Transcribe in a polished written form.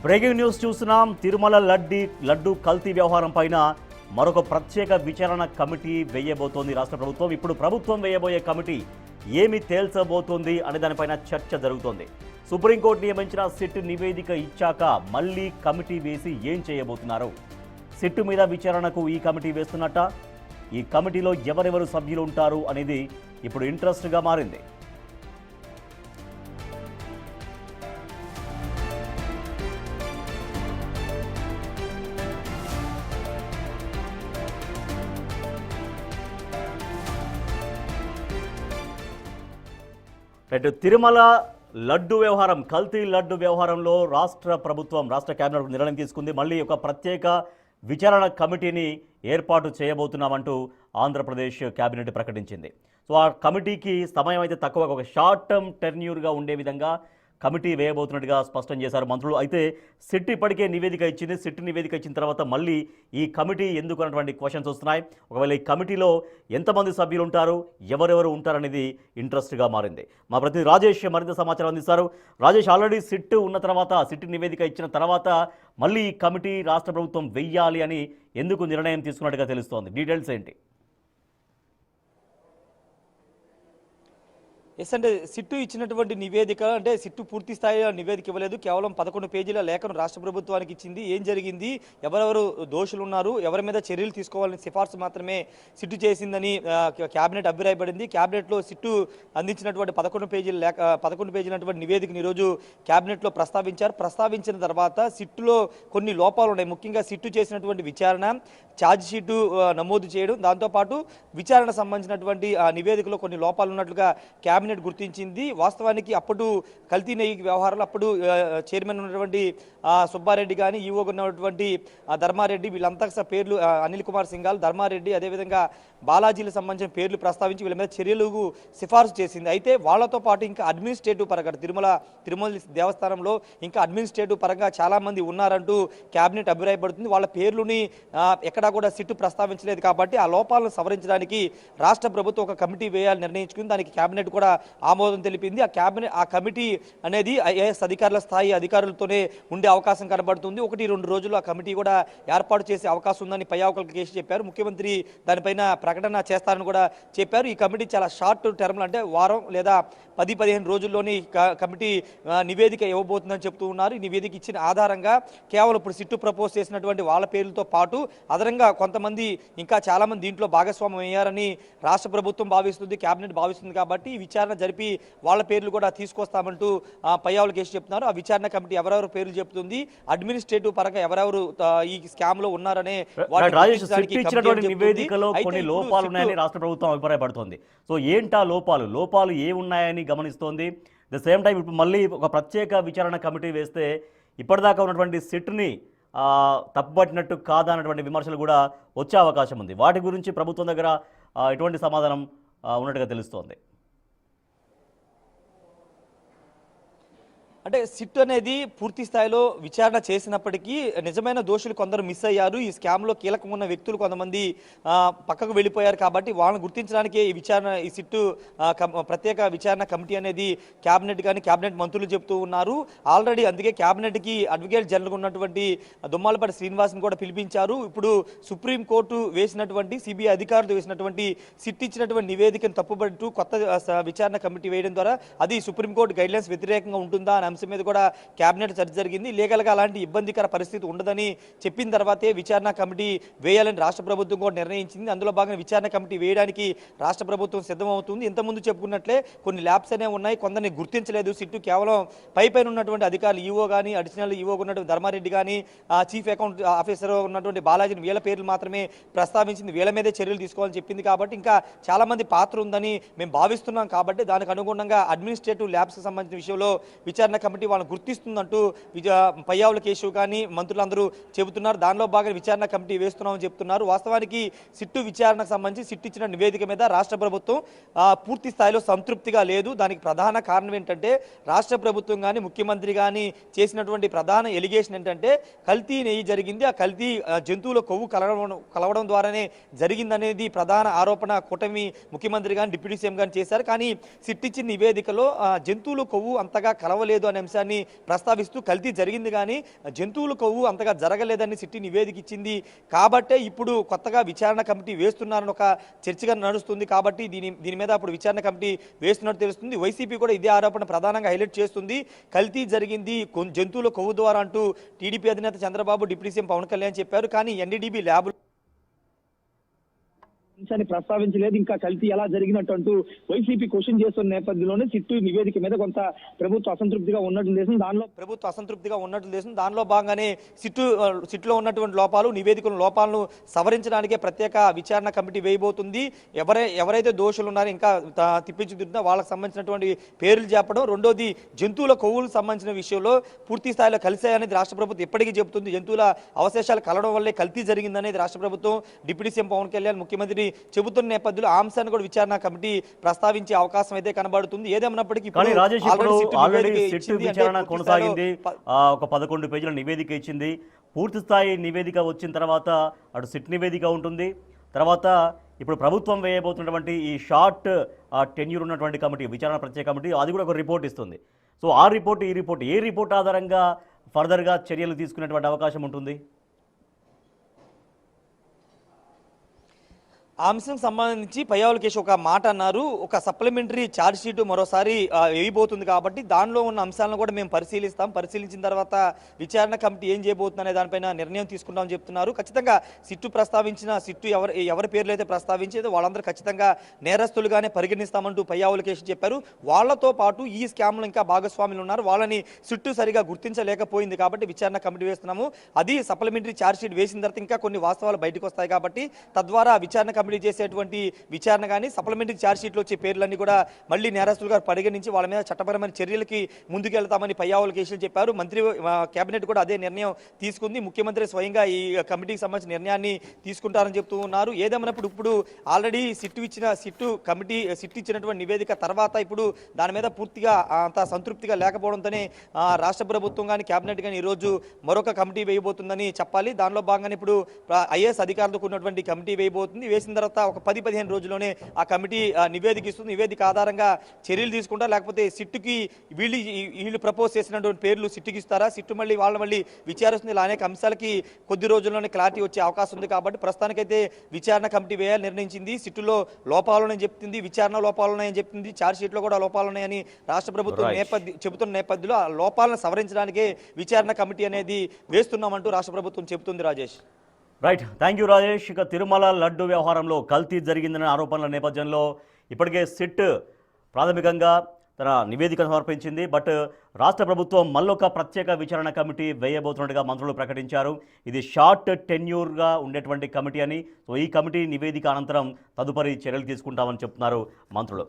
Breaking news చూస్తున్నాం. తిరుమల లడ్డు కల్తీ వ్యవహారం పైన మరొక ప్రత్యేక విచారణ కమిటీ వేయబోతోంది రాష్ట్ర ప్రభుత్వం. ఇప్పుడు ప్రభుత్వం వేయబోయే కమిటీ ఏమి తేల్చబోతోంది అనే దానిపైన చర్చ జరుగుతోంది. సుప్రీంకోర్టు నియమించిన సిట్ నివేదిక ఇచ్చాక మళ్ళీ కమిటీ వేసి ఏం చేయబోతున్నారు? సిట్ మీద విచారణకు ఈ కమిటీ వేస్తున్నట్ట? ఈ కమిటీలో ఎవరెవరు సభ్యులు ఉంటారు అనేది ఇప్పుడు ఇంట్రెస్ట్గా మారింది. తిరుమల లడ్డు వ్యవహారం, కల్తీ లడ్డు వ్యవహారంలో రాష్ట్ర ప్రభుత్వం, రాష్ట్ర కేబినెట్ నిర్ణయం తీసుకుంది. మళ్ళీ ఒక ప్రత్యేక విచారణ కమిటీని ఏర్పాటు చేయబోతున్నామంటూ ఆంధ్రప్రదేశ్ కేబినెట్ ప్రకటించింది. సో ఆ కమిటీకి సమయం అయితే తక్కువ, ఒక షార్ట్ టర్మ్ టెర్న్యూర్గా ఉండే విధంగా కమిటీ వేయబోతున్నట్టుగా స్పష్టం చేశారు మంత్రులు. అయితే సిట్ ఇప్పటికే నివేదిక ఇచ్చింది. సిట్ నివేదిక ఇచ్చిన తర్వాత మళ్ళీ ఈ కమిటీ ఎందుకు అన్నటువంటి క్వశ్చన్స్ వస్తున్నాయి. ఒకవేళ ఈ కమిటీలో ఎంతమంది సభ్యులు ఉంటారు, ఎవరెవరు ఉంటారనేది ఇంట్రెస్ట్గా మారింది. మా ప్రతినిధి రాజేష్ మరింత సమాచారం అందిస్తారు. రాజేష్, ఆల్రెడీ సిట్ ఉన్న తర్వాత, సిట్ నివేదిక ఇచ్చిన తర్వాత మళ్ళీ ఈ కమిటీ రాష్ట్ర ప్రభుత్వం వెయ్యాలి అని ఎందుకు నిర్ణయం తీసుకున్నట్టుగా తెలుస్తోంది? డీటెయిల్స్ ఏంటి? ఎస్ అంటే సిట్టు ఇచ్చినటువంటి నివేదిక, అంటే సిట్టు పూర్తి స్థాయి నివేదిక ఇవ్వలేదు. కేవలం 11 పేజీల లేఖను రాష్ట్ర ప్రభుత్వానికి ఇచ్చింది. ఏం జరిగింది, ఎవరెవరు దోషులు ఉన్నారు, ఎవరి మీద చర్యలు తీసుకోవాలని సిఫార్సు మాత్రమే సిట్టు చేసిందని కేబినెట్ అభిప్రాయపడింది. కేబినెట్లో సిట్టు అందించినటువంటి 11 పేజీలటువంటి నివేదికను ఈరోజు కేబినెట్లో ప్రస్తావించిన తర్వాత సిట్టులో కొన్ని లోపాలు ఉన్నాయి. ముఖ్యంగా సిట్టు చేసినటువంటి విచారణ, ఛార్జ్ షీటు నమోదు చేయడం, దాంతోపాటు విచారణ సంబంధించినటువంటి నివేదికలో కొన్ని లోపాలు ఉన్నట్లుగా కేబినెట్ గుర్తించింది. వాస్తవానికి అప్పుడు కల్తీ నెయ్యి వ్యవహారాలు అప్పుడు చైర్మన్ ఉన్నటువంటి సుబ్బారెడ్డి కానీ, ఈవోగా ఉన్నటువంటి ధర్మారెడ్డి, వీళ్ళంతా పేర్లు, అనిల్ కుమార్ సింఘాల్, ధర్మారెడ్డి, అదేవిధంగా బాలాజీలకు సంబంధించిన పేర్లు ప్రస్తావించి వీళ్ళ మీద చర్యలకు సిఫార్సు చేసింది. అయితే వాళ్లతో పాటు ఇంకా అడ్మినిస్ట్రేటివ్ పరంగా తిరుమల దేవస్థానంలో ఇంకా అడ్మినిస్ట్రేటివ్ పరంగా చాలామంది ఉన్నారంటూ కేబినెట్ అభిప్రాయపడుతుంది. వాళ్ళ పేర్లుని ఎక్కడా కూడా సిట్టు ప్రస్తావించలేదు. కాబట్టి ఆ లోపాలను సవరించడానికి రాష్ట్ర ప్రభుత్వం ఒక కమిటీ వేయాలని నిర్ణయించుకుంది. దానికి కేబినెట్ కూడా ఆమోదం తెలిపింది. ఆ కమిటీ అనేది ఐఏఎస్ అధికారుల స్థాయి అధికారులతోనే ఉండే అవకాశం కనబడుతుంది. 1-2 రోజుల్లో ఆ కమిటీ కూడా ఏర్పాటు చేసే అవకాశం ఉందని పయ్యావుకల కేసు చెప్పారు. ముఖ్యమంత్రి దానిపైన ప్రకటన చేస్తారని కూడా చెప్పారు. ఈ కమిటీ చాలా షార్ట్ టర్మ్లో, అంటే వారం లేదా 10-15 రోజుల్లోని కమిటీ నివేదిక ఇవ్వబోతుందని చెప్తూ ఉన్నారు. ఈ నివేదిక ఇచ్చిన ఆధారంగా కేవలం ఇప్పుడు సిట్టు ప్రపోజ్ చేసినటువంటి వాళ్ళ పేర్లతో పాటు అదనంగా కొంతమంది, ఇంకా చాలామంది దీంట్లో భాగస్వామ్యం అయ్యారని రాష్ట్ర ప్రభుత్వం భావిస్తుంది, కేబినెట్ భావిస్తుంది. కాబట్టి ఈ విచారణ జరిపి వాళ్ళ పేర్లు కూడా తీసుకొస్తామంటూ పయ్యావుల కేసు చెప్తున్నారు. ఆ విచారణ కమిటీ ఎవరెవరు పేర్లు చెప్తుంది, అడ్మినిస్ట్రేటివ్ పరంగా ఎవరెవరు ఈ స్కామ్ లో ఉన్నారనే నివేదికలో కొన్ని లోపాలు ఉన్నాయని రాష్ట్ర ప్రభుత్వం అభిప్రాయపడుతోంది. సో ఏంటా లోపాలు ఏమున్నాయని గమనిస్తోంది. ద సేమ్ టైం ఇప్పుడు మళ్ళీ ఒక ప్రత్యేక విచారణ కమిటీ వేస్తే ఇప్పటిదాకా ఉన్నటువంటి సిట్ని తప్పుపట్టినట్టు కాదా అన్నటువంటి విమర్శలు కూడా వచ్చే అవకాశం ఉంది. వాటి గురించి ప్రభుత్వం దగ్గర ఎటువంటి సమాధానం ఉన్నట్టుగా తెలుస్తోంది? అంటే సిట్ అనేది పూర్తి స్థాయిలో విచారణ చేసినప్పటికీ నిజమైన దోషులు కొందరు మిస్ అయ్యారు. ఈ స్కామ్లో కీలకంగా ఉన్న వ్యక్తులు కొంతమంది పక్కకు వెళ్ళిపోయారు. కాబట్టి వాళ్ళని గుర్తించడానికి ఈ సిట్టు ప్రత్యేక విచారణ కమిటీ అనేది కేబినెట్ మంత్రులు చెప్తూ ఉన్నారు. ఆల్రెడీ అందుకే కేబినెట్కి అడ్వకేట్ జనరల్గా ఉన్నటువంటి దుమ్మాలపాటి శ్రీనివాస్ని కూడా పిలిపించారు. ఇప్పుడు సుప్రీంకోర్టు వేసినటువంటి, సిబిఐ అధికారులు వేసినటువంటి సిట్ ఇచ్చినటువంటి నివేదికను తప్పుపడుతూ కొత్త విచారణ కమిటీ వేయడం ద్వారా అది సుప్రీంకోర్టు గైడ్లైన్స్ వ్యతిరేకంగా ఉంటుందా అనే అంశం మీద కూడా కేబినెట్ చర్చ జరిగింది. లీగల్గా అలాంటి ఇబ్బందికర పరిస్థితి ఉండదని చెప్పిన తర్వాతే విచారణ కమిటీ వేయాలని రాష్ట్ర ప్రభుత్వం కూడా నిర్ణయించింది. అందులో భాగంగా విచారణ కమిటీ వేయడానికి రాష్ట్ర ప్రభుత్వం సిద్ధమవుతుంది. ఇంతకుముందు చెప్పుకున్నట్లే కొన్ని ల్యాబ్స్ అనేవి ఉన్నాయి, కొందరిని గుర్తించలేదు సిట్టు. కేవలం పైన ఉన్నటువంటి అధికారులు, ఈవో కానీ, అడిషనల్ ఈవోగా ఉన్నటువంటి ధర్మారెడ్డి కానీ, చీఫ్ అకౌంట్ ఆఫీసర్ ఉన్నటువంటి బాలాజీని, వీళ్ళ పేర్లు మాత్రమే ప్రస్తావించింది. వీళ్ళ మీదే చర్యలు తీసుకోవాలని చెప్పింది. కాబట్టి ఇంకా చాలా మంది పాత్ర ఉందని మేము భావిస్తున్నాం. కాబట్టి దానికి అనుగుణంగా అడ్మినిస్ట్రేటివ్ ల్యాబ్స్కి సంబంధించిన విషయంలో విచారణ కమిటీ వాళ్ళని గుర్తిస్తుందంటూ పయ్యావుల కేశవ్ కానీ మంత్రులందరూ చెబుతున్నారు. దానిలో భాగంగా విచారణ కమిటీ వేస్తున్నామని చెప్తున్నారు. వాస్తవానికి సిట్టు విచారణకు సంబంధించి సిట్టు ఇచ్చిన నివేదిక మీద రాష్ట్ర ప్రభుత్వం పూర్తి స్థాయిలో సంతృప్తిగా లేదు. దానికి ప్రధాన కారణం ఏంటంటే రాష్ట్ర ప్రభుత్వం కానీ, ముఖ్యమంత్రి కానీ చేసినటువంటి ప్రధాన ఎలిగేషన్ ఏంటంటే కల్తీ నెయ్యి జరిగింది, ఆ కల్తీ జంతువుల కొవ్వు కలవడం ద్వారానే జరిగిందనేది ప్రధాన ఆరోపణ కూటమి ముఖ్యమంత్రి కానీ, డిప్యూటీ సీఎం కానీ చేశారు. కానీ సిట్ ఇచ్చిన నివేదికలో జంతువుల కొవ్వు అంతగా కలవలేదు అనే అంశాన్ని ప్రస్తావిస్తూ కల్తీ జరిగింది కానీ జంతువుల కొవ్వు అంతగా జరగలేదని సిట్టి నివేదిక ఇచ్చింది కాబట్టే ఇప్పుడు కొత్తగా విచారణ కమిటీ వేస్తున్నారని ఒక చర్చగా నడుస్తుంది. కాబట్టి దీని మీద అప్పుడు విచారణ కమిటీ వేస్తున్నట్టు తెలుస్తుంది. వైసీపీ కూడా ఇదే ఆరోపణ ప్రధానంగా హైలైట్ చేస్తుంది. కల్తీ జరిగింది జంతువుల కొవ్వు ద్వారా అంటూ టీడీపీ అధినేత చంద్రబాబు, డిప్యూటీ సీఎం పవన్ కళ్యాణ్ చెప్పారు. కానీ ఎన్డీడీబీ ల్యాబ్ అంశాన్ని ప్రస్తావించలేదు. ఇంకా కల్తీ ఎలా జరిగినట్టు అంటూ వైసీపీ క్వశ్చన్ చేస్తున్న నేపథ్యంలోనే సిట్టు నివేదిక మీద కొంత ప్రభుత్వ అసంతృప్తిగా ఉన్నట్లు తెలుస్తుంది. దానిలో భాగంగానే సిట్టులో ఉన్నటువంటి లోపాలు, నివేదికల లోపాలను సవరించడానికే ప్రత్యేక విచారణ కమిటీ వేయబోతుంది. ఎవరైతే దోషులు ఉన్నారో ఇంకా తిప్పించుకుంటున్నా వాళ్ళకి సంబంధించినటువంటి పేర్లు చెప్పడం. రెండోది జంతువుల కొవ్వులకు సంబంధించిన విషయంలో పూర్తి స్థాయిలో కలిశాయనేది రాష్ట్ర ప్రభుత్వం ఎప్పటికీ చెబుతుంది. జంతువుల అవశేషాలు కలవడం వల్లే కల్తీ జరిగిందనేది రాష్ట్ర ప్రభుత్వం, డిప్యూటీ సీఎం పవన్ కళ్యాణ్, ముఖ్యమంత్రి చెబుతున్న నేపథ్యంలో ఆ అంశాన్ని కూడా విచారణ కమిటీ ప్రస్తావించే అవకాశం అయితే కనబడుతుంది. ఏదేమన్నప్పటికీ విచారణ కొనసాగింది. ఒక 11 పేజీల నివేదిక ఇచ్చింది. పూర్తి స్థాయి నివేదిక వచ్చిన తర్వాత అటు సిట్ నివేదిక ఉంటుంది. తర్వాత ఇప్పుడు ప్రభుత్వం వేయబోతున్నటువంటి ఈ షార్ట్ టెన్యూర్ ఉన్నటువంటి కమిటీ, విచారణ ప్రత్యేక కమిటీ, అది కూడా ఒక రిపోర్ట్ ఇస్తుంది. సో ఆ రిపోర్ట్, ఈ రిపోర్ట్, ఏ రిపోర్ట్ ఆధారంగా ఫర్దర్గా చర్యలు తీసుకునేటువంటి అవకాశం ఉంటుంది? ఆ అంశం సంబంధించి పయ్యావుల కేసు ఒక మాట అన్నారు. ఒక సప్లిమెంటరీ ఛార్జ్ షీట్ మరోసారి వేయబోతుంది కాబట్టి దానిలో ఉన్న అంశాలను కూడా మేము పరిశీలించిన తర్వాత విచారణ కమిటీ ఏం చేయబోతుంది అనే దానిపైన నిర్ణయం తీసుకుంటామని చెప్తున్నారు. ఖచ్చితంగా సిట్టు ఎవరి పేర్లు అయితే ప్రస్తావించేదో వాళ్ళందరూ ఖచ్చితంగా నేరస్తులుగానే పరిగణిస్తామంటూ పయ్యావుల కేసు చెప్పారు. వాళ్లతో పాటు ఈ స్కామ్లో ఇంకా భాగస్వాములు ఉన్నారు. వాళ్ళని సిట్టు సరిగా గుర్తించలేకపోయింది కాబట్టి విచారణ కమిటీ వేస్తున్నాము. అది సప్లిమెంటరీ ఛార్జ్ షీట్ వేసిన తర్వాత ఇంకా కొన్ని వాస్తవాలు బయటకు వస్తాయి కాబట్టి తద్వారా విచారణ కమిటీ చేసేటువంటి విచారణ కానీ సప్లిమెంటరీ ఛార్జ్ షీట్లో వచ్చే పేర్లన్నీ కూడా మళ్ళీ నేరస్తులుగా పరిగణించి వాళ్ళ మీద చట్టపరమైన చర్యలకి ముందుకెళ్తామని పయ్యావుల కేసులు చెప్పారు. మంత్రి కేబినెట్ కూడా అదే నిర్ణయం తీసుకుంది. ముఖ్యమంత్రి స్వయంగా ఈ కమిటీకి సంబంధించిన నిర్ణయాన్ని తీసుకుంటారని చెప్తూ ఉన్నారు. ఏదేమన్నప్పుడు ఇప్పుడు ఆల్రెడీ సిట్టు ఇచ్చినటువంటి నివేదిక తర్వాత ఇప్పుడు దాని మీద పూర్తిగా అంత సంతృప్తిగా లేకపోవడంతోనే రాష్ట్ర ప్రభుత్వం కానీ కేబినెట్ కానీ ఈరోజు మరొక కమిటీ వేయబోతుందని చెప్పాలి. దానిలో భాగంగా ఇప్పుడు ఐఏఎస్ అధికారులకు ఉన్నటువంటి కమిటీ వేయబోతుంది. వేసిన తర్వాత ఒక 10-15 రోజుల్లోనే ఆ కమిటీ నివేదిక ఇస్తుంది. నివేదిక ఆధారంగా చర్యలు తీసుకుంటారా, లేకపోతే సిట్టుకి వీళ్ళు ప్రపోజ్ చేసినటువంటి పేర్లు సిట్టుకి ఇస్తారా, సిట్టు మళ్ళీ విచారిస్తుంది. ఇలా అనేక అంశాలకి కొద్ది రోజుల్లోనే క్లారిటీ వచ్చే అవకాశం ఉంది. కాబట్టి ప్రస్తుతానికైతే విచారణ కమిటీ వేయాలని నిర్ణయించింది. సిట్టులో లోపాలున్నాయని చెప్తుంది, విచారణ లోపాలున్నాయని చెప్తుంది, ఛార్జ్ షీట్లో కూడా లోపాలున్నాయని రాష్ట్ర ప్రభుత్వం చెబుతున్న నేపథ్యంలో ఆ లోపాలను సవరించడానికే విచారణ కమిటీ అనేది వేస్తున్నామంటూ రాష్ట్ర ప్రభుత్వం చెబుతుంది. Rajesh. Right, thank you Rajesh. ఇక తిరుమల లడ్డు వ్యవహారంలో కల్తీ జరిగిందనే ఆరోపణల నేపథ్యంలో ఇప్పటికే సిట్ ప్రాథమికంగా తన నివేదిక సమర్పించింది. బట్ రాష్ట్ర ప్రభుత్వం మళ్ళొక ప్రత్యేక విచారణ కమిటీ వేయబోతున్నట్టుగా మంత్రులు ప్రకటించారు. ఇది షార్ట్ టెన్యూర్గా ఉండేటువంటి కమిటీ అని. సో ఈ కమిటీ నివేదిక అనంతరం తదుపరి చర్యలు తీసుకుంటామని చెప్తున్నారు మంత్రులు.